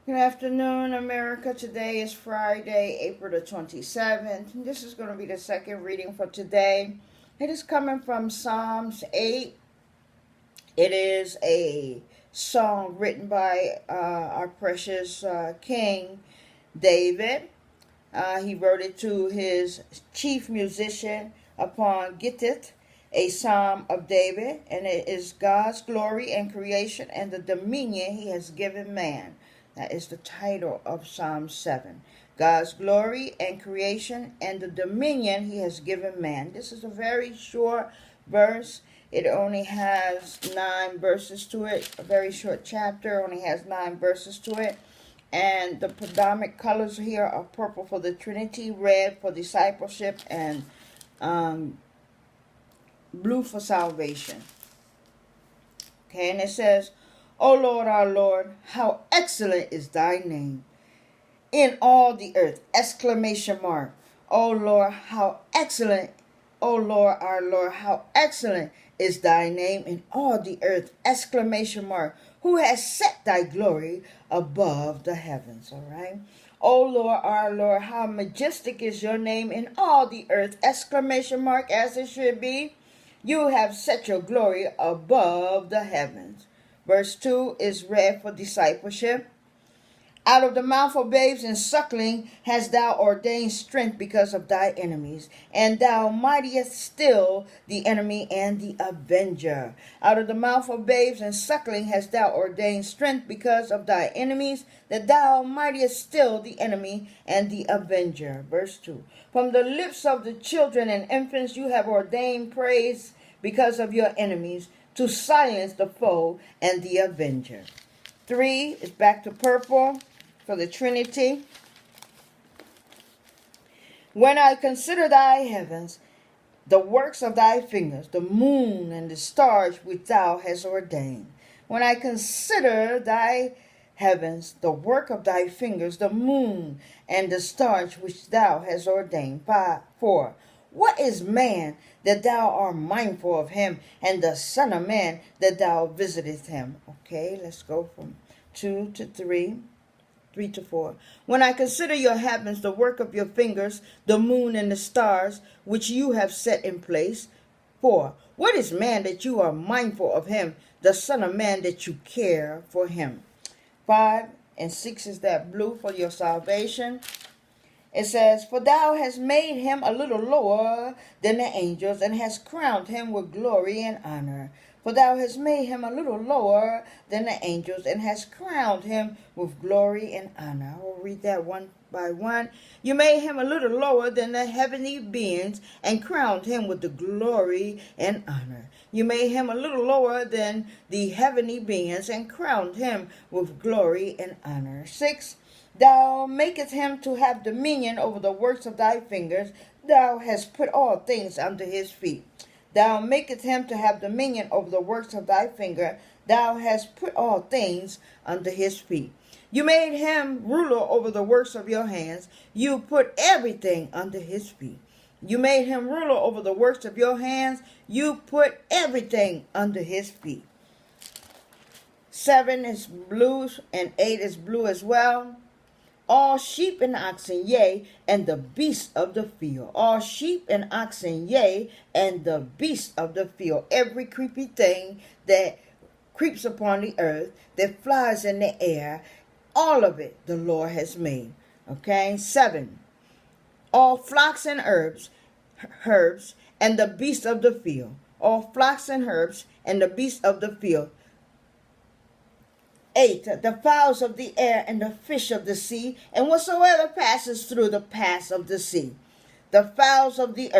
Good afternoon, America. Today is Friday, April the 27th. This is going to be the second reading for today. It is coming from Psalms 8. It is a song written by our precious King David. He wrote it to his chief musician upon Gittith, a psalm of David, and it is God's glory and creation and the dominion he has given man. That is the title of Psalm 7. God's glory and creation and the dominion he has given man. This is a very short verse. It only has 9 verses to it. A very short chapter, only has 9 verses to it. And the predominant colors here are purple for the Trinity, red for discipleship, and blue for salvation. Okay, and it says, O Lord, our Lord, how excellent is thy name in all the earth! Exclamation mark. O Lord, how excellent, O Lord, our Lord, how excellent is thy name in all the earth! Exclamation mark. Who has set thy glory above the heavens? All right. O Lord, our Lord, how majestic is your name in all the earth! Exclamation mark, as it should be. You have set your glory above the heavens. Verse 2 is read for discipleship. Out of the mouth of babes and suckling hast thou ordained strength because of thy enemies, and thou mightiest still the enemy and the avenger. Out of the mouth of babes and suckling hast thou ordained strength because of thy enemies, that thou mightiest still the enemy and the avenger. Verse 2. From the lips of the children and infants you have ordained praise because of your enemies, to silence the foe and the avenger. 3 is back to purple for the Trinity. When I consider thy heavens, the works of thy fingers, the moon and the stars which thou hast ordained. When I consider thy heavens, the work of thy fingers, the moon and the stars which thou hast ordained. 4. What is man that thou art mindful of him, and the Son of Man that thou visitest him? Okay, let's go from 2 to 3. 3 to 4. When I consider your heavens, the work of your fingers, the moon and the stars, which you have set in place. 4. What is man that you are mindful of him, the Son of Man that you care for him? 5 and 6 is that blue for your salvation. It says, For thou hast made him a little lower than the angels, and hast crowned him with glory and honor. For thou hast made him a little lower than the angels, and hast crowned him with glory and honor. I will read that one by one. You made him a little lower than the heavenly beings, and crowned him with the glory and honor. You made him a little lower than the heavenly beings, and crowned him with glory and honor. 6. Thou makest him to have dominion over the works of thy fingers. Thou hast put all things under his feet. Thou makest him to have dominion over the works of thy finger. Thou hast put all things under his feet. You made him ruler over the works of your hands. You put everything under his feet. You made him ruler over the works of your hands. You put everything under his feet. 7 is blue, and 8 is blue as well. All sheep and oxen, yea, and the beasts of the field. All sheep and oxen, yea, and the beasts of the field. Every creepy thing that creeps upon the earth, that flies in the air, all of it the Lord has made. Okay? 7. All flocks and herbs, and the beasts of the field. All flocks and herbs, and the beasts of the field. 8. The fowls of the air and the fish of the sea, and whatsoever passes through the paths of the sea. The fowls of the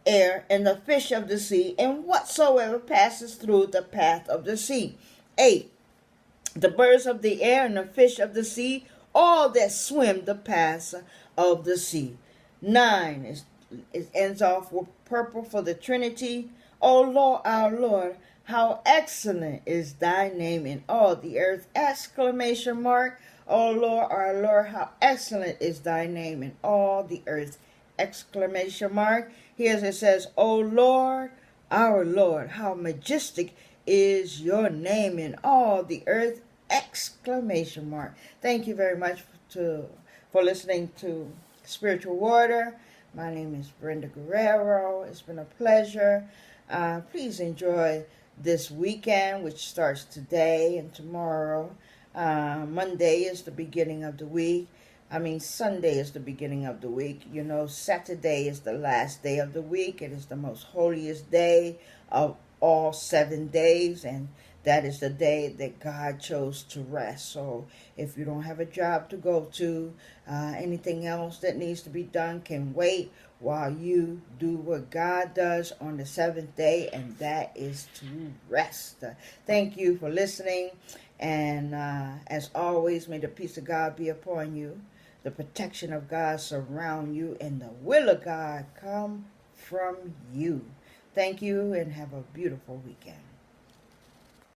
air and the fish of the sea, and whatsoever passes through the path of the sea. 8. The birds of the air and the fish of the sea, all that swim the paths of the sea. 9. It ends off with purple for the Trinity. O Lord, our Lord, how excellent is thy name in all the earth! Exclamation mark. O Lord, our Lord, how excellent is thy name in all the earth! Exclamation mark. Here it says, O Lord, our Lord, how majestic is your name in all the earth! exclamation mark. Thank you very much for listening to Spiritual Water. My name is Brenda Guerrero. It's been a pleasure. Please enjoy this weekend, which starts today and tomorrow. Monday is the beginning of the week. Sunday is the beginning of the week. Saturday is the last day of the week. It is the most holiest day of all 7 days, and that is the day that God chose to rest. So if you don't have a job to go to, anything else that needs to be done can wait while you do what God does on the seventh day, and that is to rest. Thank you for listening, and as always, may the peace of God be upon you, the protection of God surround you, and the will of God come from you. Thank you, and have a beautiful weekend.